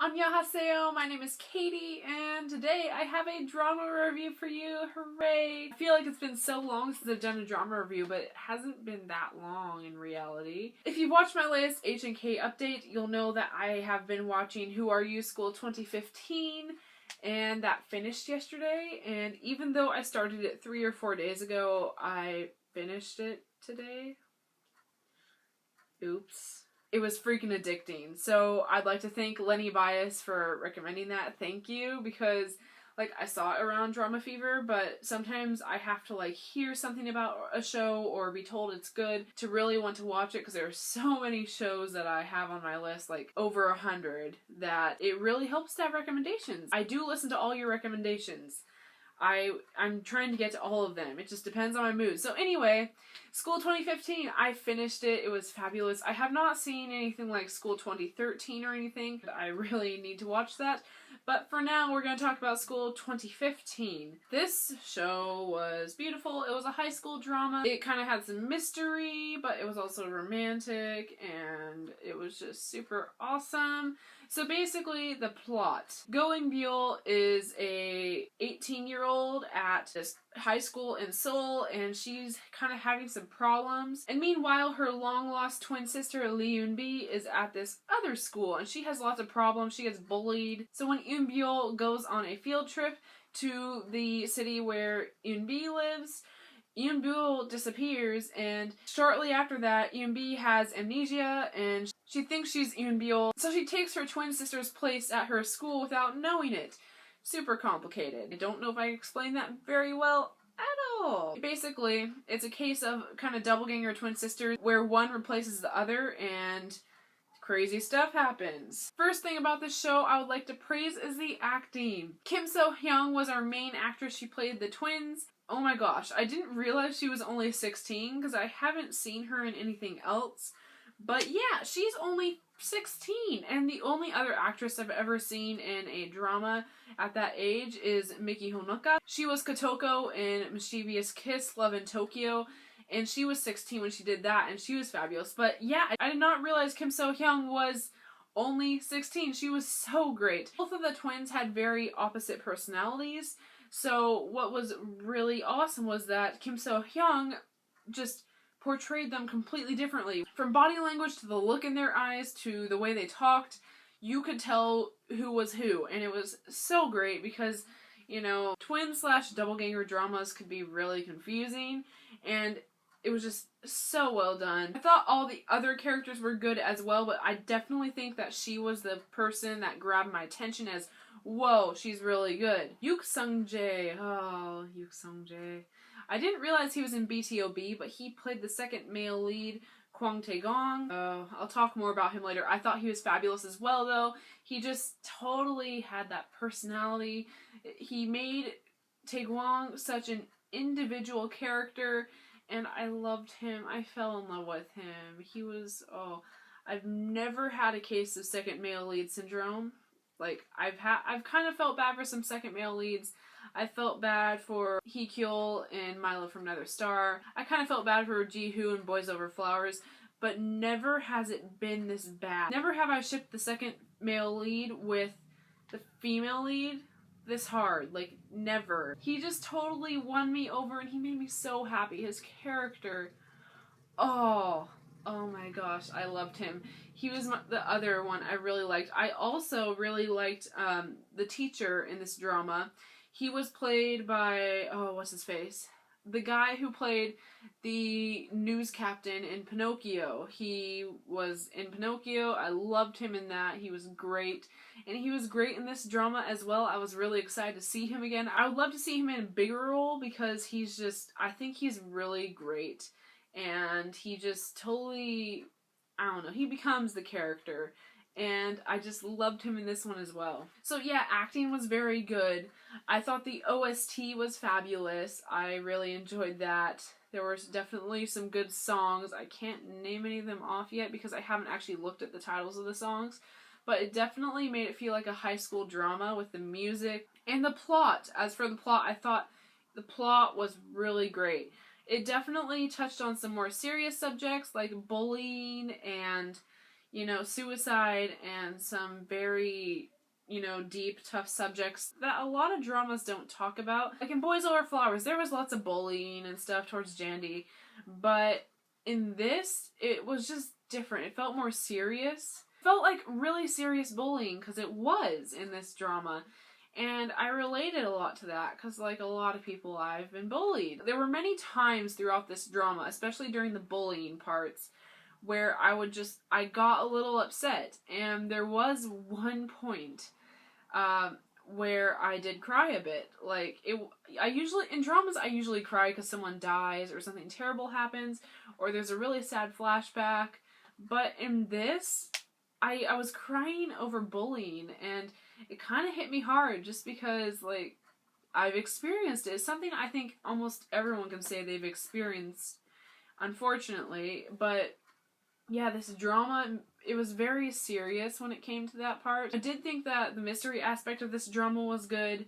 Annyeonghaseyo, my name is Katie, and today I have a drama review for you. Hooray! I feel like it's been so long since I've done a drama review, but it hasn't been that long in reality. If you've watched my latest H&K update, you'll know that I have been watching Who Are You School 2015, and that finished yesterday, and even though I started it 3 or 4 days ago, I finished it today. Oops. It was freaking addicting. So I'd like to thank Lenny Bias for recommending that. Thank you, because I saw it around Drama Fever, but sometimes I have to hear something about a show or be told it's good to really want to watch it, because there are so many shows that I have on my list, over 100, that it really helps to have recommendations. I do listen to all your recommendations. I'm trying to get to all of them. It just depends on my mood. So anyway, School 2015, I finished it. It was fabulous. I have not seen anything like School 2013 or anything. I really need to watch that. But for now, we're going to talk about School 2015. This show was beautiful. It was a high school drama. It kind of had some mystery, but it was also romantic, and it was just super awesome. So basically, the plot. Go Eun-byul is a 18-year-old at this high school in Seoul, and she's kind of having some problems. And meanwhile, her long-lost twin sister, Lee Eun-bi, is at this other school, and she has lots of problems. She gets bullied. So when Eun-byul goes on a field trip to the city where Eun-bi lives, Eun-byul disappears, and shortly after that, Eun-bi has amnesia, and she thinks she's Eun-byul, so she takes her twin sister's place at her school without knowing it. Super complicated. I don't know if I explained that very well at all. Basically, it's a case of kind of doppelganger twin sisters, where one replaces the other, and crazy stuff happens. First thing about this show I would like to praise is the acting. Kim So-hyung was our main actress. She played the twins. Oh my gosh, I didn't realize she was only 16 because I haven't seen her in anything else. But yeah, she's only 16, and the only other actress I've ever seen in a drama at that age is Miki Honoka. She was Kotoko in Mischievous Kiss, Love in Tokyo, and she was 16 when she did that, and she was fabulous. But yeah, I did not realize Kim So-hyung was only 16. She was so great. Both of the twins had very opposite personalities, so what was really awesome was that Kim So-hyung just portrayed them completely differently. From body language to the look in their eyes to the way they talked, you could tell who was who, and it was so great because, you know, twin/doppelganger dramas could be really confusing, and it was just so well done. I thought all the other characters were good as well, but I definitely think that she was the person that grabbed my attention as, whoa, she's really good. Yuk Sung-jae. Oh, Yuk Sung-jae. I didn't realize he was in BTOB, but he played the second male lead, Kwang Tae-gong. I'll talk more about him later. I thought he was fabulous as well, though. He just totally had that personality. He made Tae-gong such an individual character, and I loved him. I fell in love with him. He was, I've never had a case of second male lead syndrome. I've kind of felt bad for some second male leads. I felt bad for Hee-kyul in My Love from Another Star. I kind of felt bad for Ji-hoo in Boys Over Flowers, but never has it been this bad. Never have I shipped the second male lead with the female lead this hard. Never. He just totally won me over, and he made me so happy. His character, oh my gosh, I loved him. He was the other one I really liked. I also really liked the teacher in this drama. He was played by, what's his face? The guy who played the news captain in Pinocchio. He was in Pinocchio. I loved him in that. He was great. And he was great in this drama as well. I was really excited to see him again. I would love to see him in a bigger role because I think he's really great. And he just totally, I don't know, he becomes the character. And I just loved him in this one as well. So yeah, acting was very good. I thought the OST was fabulous. I really enjoyed that. There were definitely some good songs. I can't name any of them off yet because I haven't actually looked at the titles of the songs. But it definitely made it feel like a high school drama with the music and the plot. As for the plot, I thought the plot was really great. It definitely touched on some more serious subjects like bullying and, you know, suicide and some very, you know, deep, tough subjects that a lot of dramas don't talk about. Like in Boys Over Flowers, there was lots of bullying and stuff towards Jandy, but in this, it was just different. It felt more serious. It felt like really serious bullying, because it was in this drama. And I related a lot to that, because like a lot of people, I've been bullied. There were many times throughout this drama, especially during the bullying parts, where I got a little upset. And there was one point where I did cry a bit. Like, in dramas, I usually cry because someone dies or something terrible happens, or there's a really sad flashback. But in this, I was crying over bullying, and it kind of hit me hard just because, like, I've experienced it. It's something I think almost everyone can say they've experienced, unfortunately. But yeah, this drama, it was very serious when it came to that part. I did think that the mystery aspect of this drama was good.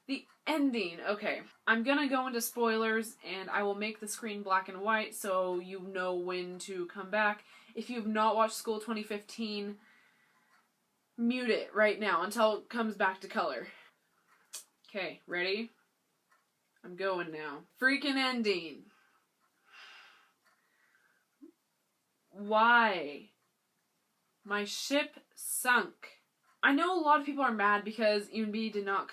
The ending, okay. I'm gonna go into spoilers, and I will make the screen black and white so you know when to come back. If you've not watched School 2015, mute it right now until it comes back to color. Okay, ready? I'm going now. Freaking ending. Why? My ship sunk. I know a lot of people are mad because Eunbi did not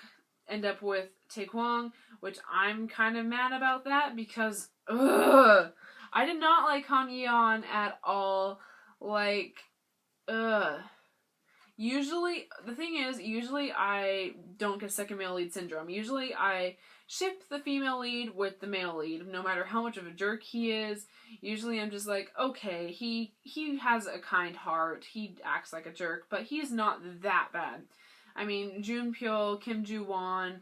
end up with Taekwon, which I'm kind of mad about that because, ugh. I did not like Han Yeon at all. Like, ugh. Usually, the thing is, usually I don't get second male lead syndrome. Usually I ship the female lead with the male lead, no matter how much of a jerk he is. Usually I'm just like, okay, he has a kind heart, he acts like a jerk, but he's not that bad. I mean, Junpyo, Kim Joo-won,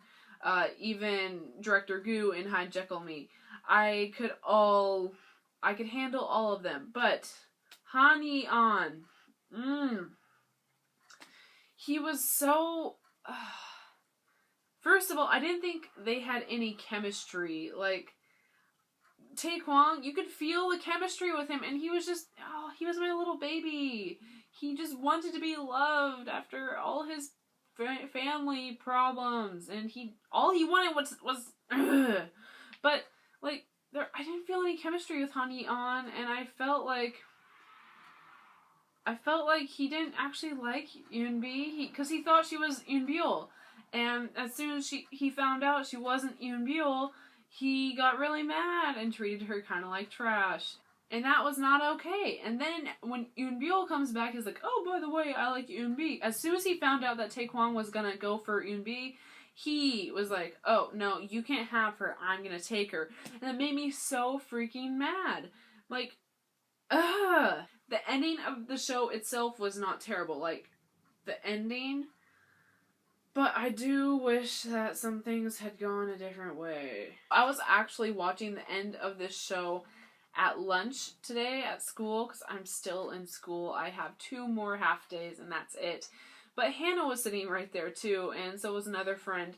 even Director Gu in Hi Jekyll Me, I could handle all of them, but Han Yeon, he was so... First of all, I didn't think they had any chemistry. Like, Taekwon, you could feel the chemistry with him, and he was just... Oh, he was my little baby. He just wanted to be loved after all his family problems, and all he wanted was But, like, I didn't feel any chemistry with Han Yeon, and I felt like he didn't actually like Eunbi, because he thought she was Eunbiul. And as soon as he found out she wasn't Eunbiul, he got really mad and treated her kind of like trash. And that was not okay. And then when Eunbiul comes back, he's like, oh, by the way, I like Eunbi. As soon as he found out that Taekwon was gonna go for Eunbi, he was like, oh, no, you can't have her. I'm gonna take her. And it made me so freaking mad. Like, ugh. The ending of the show itself was not terrible. Like, the ending... But I do wish that some things had gone a different way. I was actually watching the end of this show at lunch today at school, because I'm still in school. I have 2 more half days, and that's it. But Hannah was sitting right there, too, and so was another friend.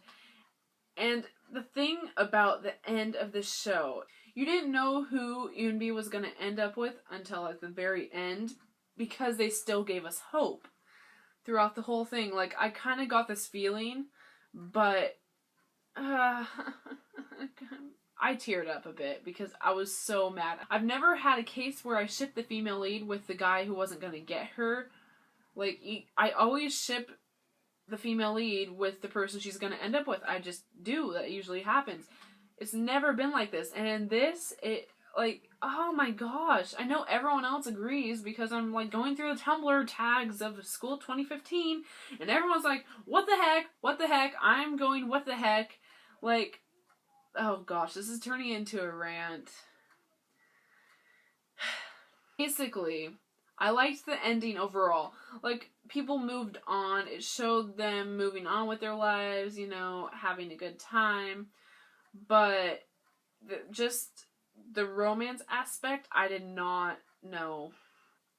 And the thing about the end of this show, you didn't know who Eunbi was going to end up with until, like, the very end, because they still gave us hope throughout the whole thing. Like, I kind of got this feeling, but I teared up a bit because I was so mad. I've never had a case where I shipped the female lead with the guy who wasn't going to get her. Like, I always ship the female lead with the person she's going to end up with. I just do. That usually happens. It's never been like this. And in this, like, oh my gosh, I know everyone else agrees because I'm, like, going through the Tumblr tags of School 2015, and everyone's like, what the heck, I'm going, what the heck, like, oh gosh, this is turning into a rant. Basically, I liked the ending overall. Like, people moved on, it showed them moving on with their lives, you know, having a good time, but just... the romance aspect, I did not know.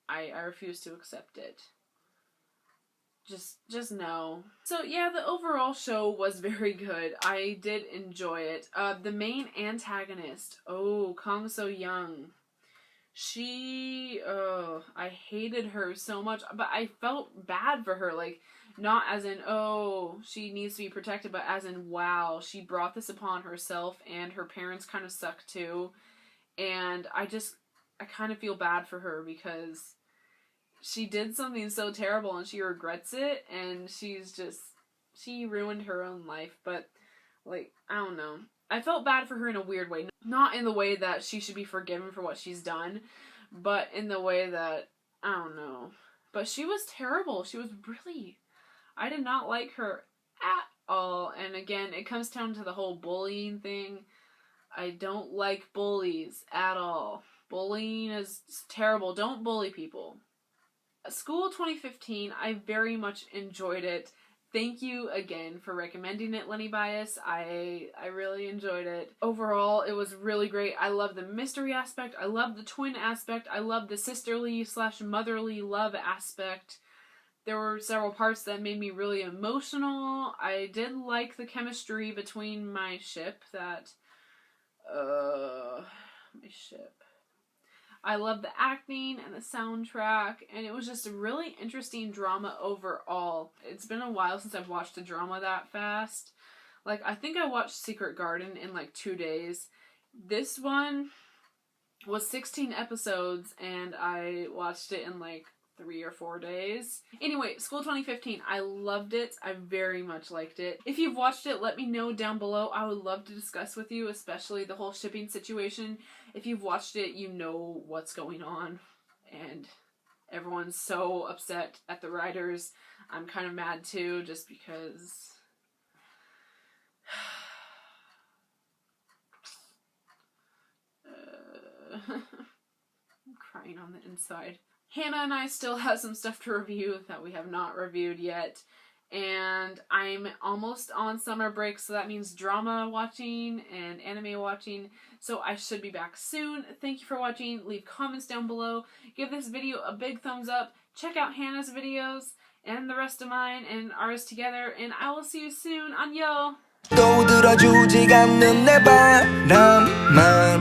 I refuse to accept it. Just no. So yeah, the overall show was very good. I did enjoy it. The main antagonist, Kang So Young. I hated her so much, but I felt bad for her, like, not as in, oh, she needs to be protected, but as in, wow, she brought this upon herself, and her parents kind of suck too, and I kind of feel bad for her, because she did something so terrible, and she regrets it, and she ruined her own life, but, like, I don't know. I felt bad for her in a weird way. Not in the way that she should be forgiven for what she's done, but in the way that, I don't know. But she was terrible. I did not like her at all. And again, it comes down to the whole bullying thing. I don't like bullies at all. Bullying is terrible. Don't bully people. School 2015, I very much enjoyed it. Thank you again for recommending it, Lenny Bias. I really enjoyed it. Overall, it was really great. I love the mystery aspect. I love the twin aspect. I love the sisterly/motherly love aspect. There were several parts that made me really emotional. I did like the chemistry between my ship. I love the acting and the soundtrack, and it was just a really interesting drama overall. It's been a while since I've watched a drama that fast. Like, I think I watched Secret Garden in like 2 days. This one was 16 episodes, and I watched it in like 3 or 4 days. Anyway, School 2015, I loved it. I very much liked it. If you've watched it, let me know down below. I would love to discuss with you, especially the whole shipping situation. If you've watched it, you know what's going on, and everyone's so upset at the writers. I'm kind of mad too, just because... I'm crying on the inside. Hannah and I still have some stuff to review that we have not reviewed yet. And I'm almost on summer break, so that means drama watching and anime watching. So I should be back soon. Thank you for watching. Leave comments down below. Give this video a big thumbs up. Check out Hannah's videos and the rest of mine and ours together. And I will see you soon. 안녕! 또 들어주지 않는 내 바람만